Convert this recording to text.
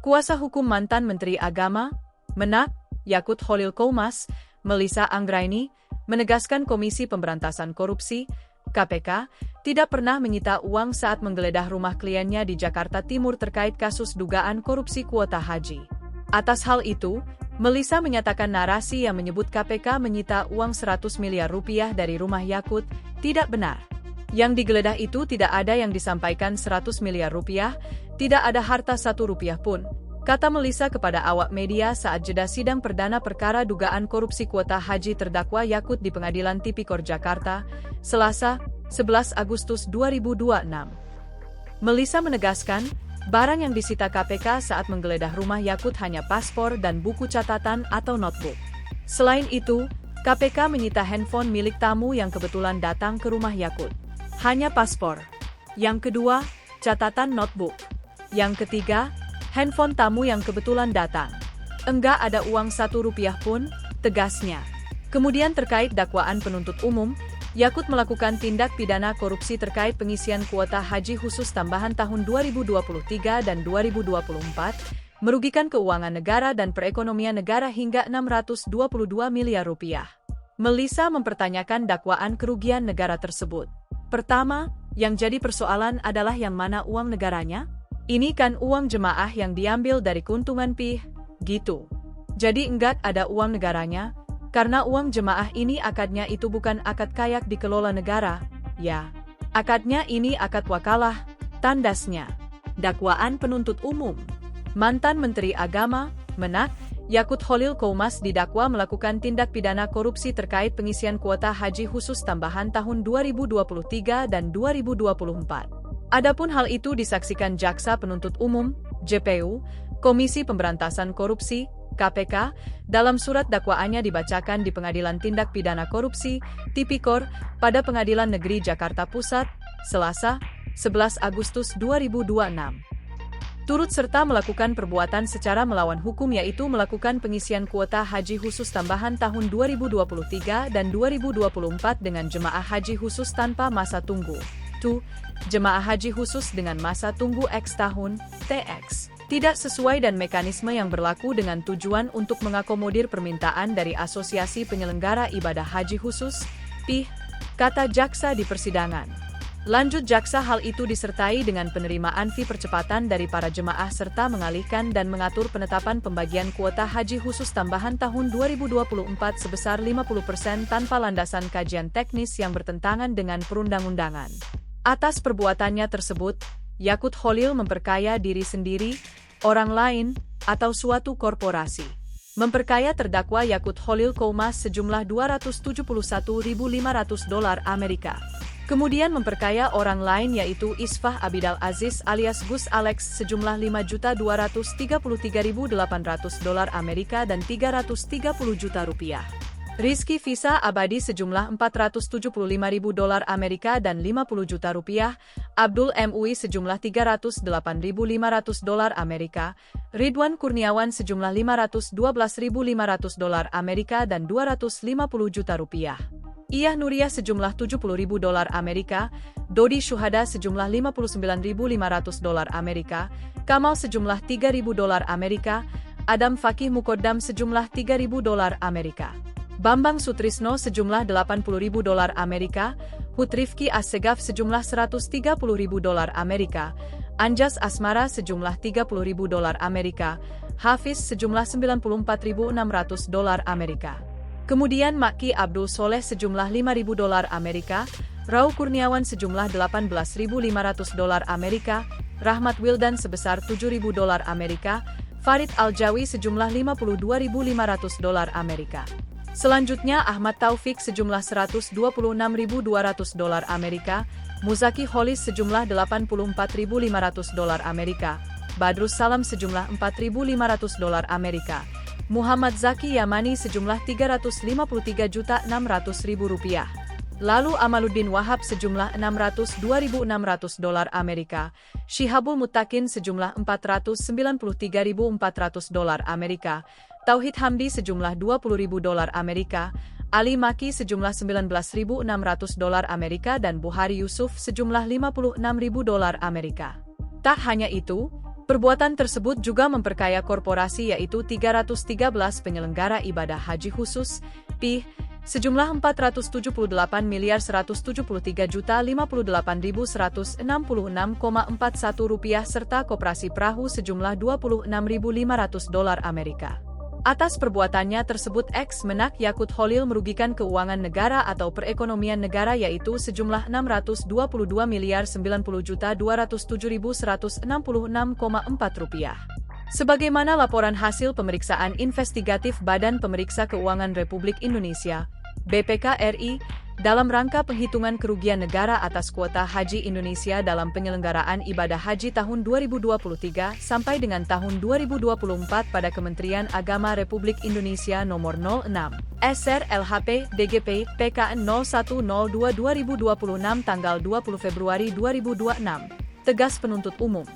Kuasa hukum mantan Menteri Agama, Menak, Yakut Kholil Koumas, Melissa Anggraini, menegaskan Komisi Pemberantasan Korupsi, KPK, tidak pernah menyita uang saat menggeledah rumah kliennya di Jakarta Timur terkait kasus dugaan korupsi kuota haji. Atas hal itu, Melissa menyatakan narasi yang menyebut KPK menyita uang 100 miliar rupiah dari rumah Yakut tidak benar. Yang digeledah itu tidak ada yang disampaikan 100 miliar rupiah, tidak ada harta 1 rupiah pun, kata Melissa kepada awak media saat jeda sidang perdana perkara dugaan korupsi kuota haji terdakwa Yakut di Pengadilan Tipikor Jakarta, Selasa, 11 Agustus 2026. Melissa menegaskan, barang yang disita KPK saat menggeledah rumah Yakut hanya paspor dan buku catatan atau notebook. Selain itu, KPK menyita handphone milik tamu yang kebetulan datang ke rumah Yakut. Hanya paspor. Yang kedua, catatan notebook. Yang ketiga, handphone tamu yang kebetulan datang. Enggak ada uang 1 rupiah pun, tegasnya. Kemudian terkait dakwaan penuntut umum, Yakut melakukan tindak pidana korupsi terkait pengisian kuota haji khusus tambahan tahun 2023 dan 2024, merugikan keuangan negara dan perekonomian negara hingga 622 miliar rupiah. Melissa mempertanyakan dakwaan kerugian negara tersebut. Pertama, yang jadi persoalan adalah yang mana uang negaranya? Ini kan uang jemaah yang diambil dari keuntungan PIH, gitu. Jadi enggak ada uang negaranya, karena uang jemaah ini akadnya itu bukan akad kayak dikelola negara, ya. Akadnya ini akad wakalah, tandasnya. Dakwaan penuntut umum. Mantan Menteri Agama, Menak, Yakut Kholil Koumas didakwa melakukan tindak pidana korupsi terkait pengisian kuota haji khusus tambahan tahun 2023 dan 2024. Adapun hal itu disaksikan Jaksa Penuntut Umum, JPU, Komisi Pemberantasan Korupsi, KPK, dalam surat dakwaannya dibacakan di Pengadilan Tindak Pidana Korupsi, Tipikor, pada Pengadilan Negeri Jakarta Pusat, Selasa, 11 Agustus 2026. Turut serta melakukan perbuatan secara melawan hukum yaitu melakukan pengisian kuota haji khusus tambahan tahun 2023 dan 2024 dengan jemaah haji khusus tanpa masa tunggu. 2. Jemaah haji khusus dengan masa tunggu X tahun, TX. Tidak sesuai dan mekanisme yang berlaku dengan tujuan untuk mengakomodir permintaan dari Asosiasi Penyelenggara Ibadah Haji Khusus, PIH, kata jaksa di persidangan. Lanjut jaksa hal itu disertai dengan penerimaan fee percepatan dari para jemaah serta mengalihkan dan mengatur penetapan pembagian kuota haji khusus tambahan tahun 2024 sebesar 50% tanpa landasan kajian teknis yang bertentangan dengan perundang-undangan. Atas perbuatannya tersebut, Yakut Kholil memperkaya diri sendiri, orang lain, atau suatu korporasi. Memperkaya terdakwa Yakut Kholil Koumas sejumlah $271.500 Amerika. Kemudian memperkaya orang lain yaitu Isfah Abidal Aziz alias Gus Alex sejumlah $5.233.800 Amerika dan 330 juta rupiah. Rizky Visa Abadi sejumlah $475.000 Amerika dan 50 juta rupiah, Abdul MUI sejumlah $308.500 Amerika, Ridwan Kurniawan sejumlah $512.500 Amerika dan 250 juta rupiah. Iyah Nuriyah sejumlah $70.000 Amerika, Dodi Syuhada sejumlah $59.500 Amerika, Kamal sejumlah $3.000 Amerika, Adam Fakih Mukoddam sejumlah $3.000 Amerika. Bambang Sutrisno sejumlah $80.000 Amerika, Hutrifki Assegaf sejumlah $130.000 Amerika, Anjas Asmara sejumlah $30.000 Amerika, Hafiz sejumlah $94.600 Amerika. Kemudian Maki Abdul Soleh sejumlah $5.000 Amerika, Rau Kurniawan sejumlah $18.500 Amerika, Rahmat Wildan sebesar $7.000 Amerika, Farid Aljawi sejumlah $52.500 Amerika. Selanjutnya Ahmad Taufik sejumlah $126.200 Amerika, Muzaki Holis sejumlah $84.500 Amerika, Badrus Salam sejumlah $4.500 Amerika, Muhammad Zaki Yamani sejumlah $353.600.000 rupiah. Lalu Amaluddin Wahab sejumlah $602.600 Amerika, Syihabul Muttaqin sejumlah $493.400 Amerika, Tauhid Hamdi sejumlah $20.000 Amerika, Ali Maki sejumlah $19.600 Amerika dan Buhari Yusuf sejumlah $56.000 Amerika. Tak hanya itu, Perbuatan tersebut juga memperkaya korporasi yaitu 313 penyelenggara ibadah haji khusus, PIH, sejumlah 478.173.058.166,41 rupiah serta koperasi perahu sejumlah $26.500 Amerika. Atas perbuatannya tersebut ex-Menak Yakut Holil merugikan keuangan negara atau perekonomian negara yaitu sejumlah Rp622.907.207.166,4. Sebagaimana laporan hasil pemeriksaan investigatif Badan Pemeriksa Keuangan Republik Indonesia, BPK RI, dalam rangka penghitungan kerugian negara atas kuota haji Indonesia dalam penyelenggaraan ibadah haji tahun 2023 sampai dengan tahun 2024 pada Kementerian Agama Republik Indonesia nomor 06, SR LHP DGP PKN 0102 2026 tanggal 20 Februari 2026, tegas penuntut umum.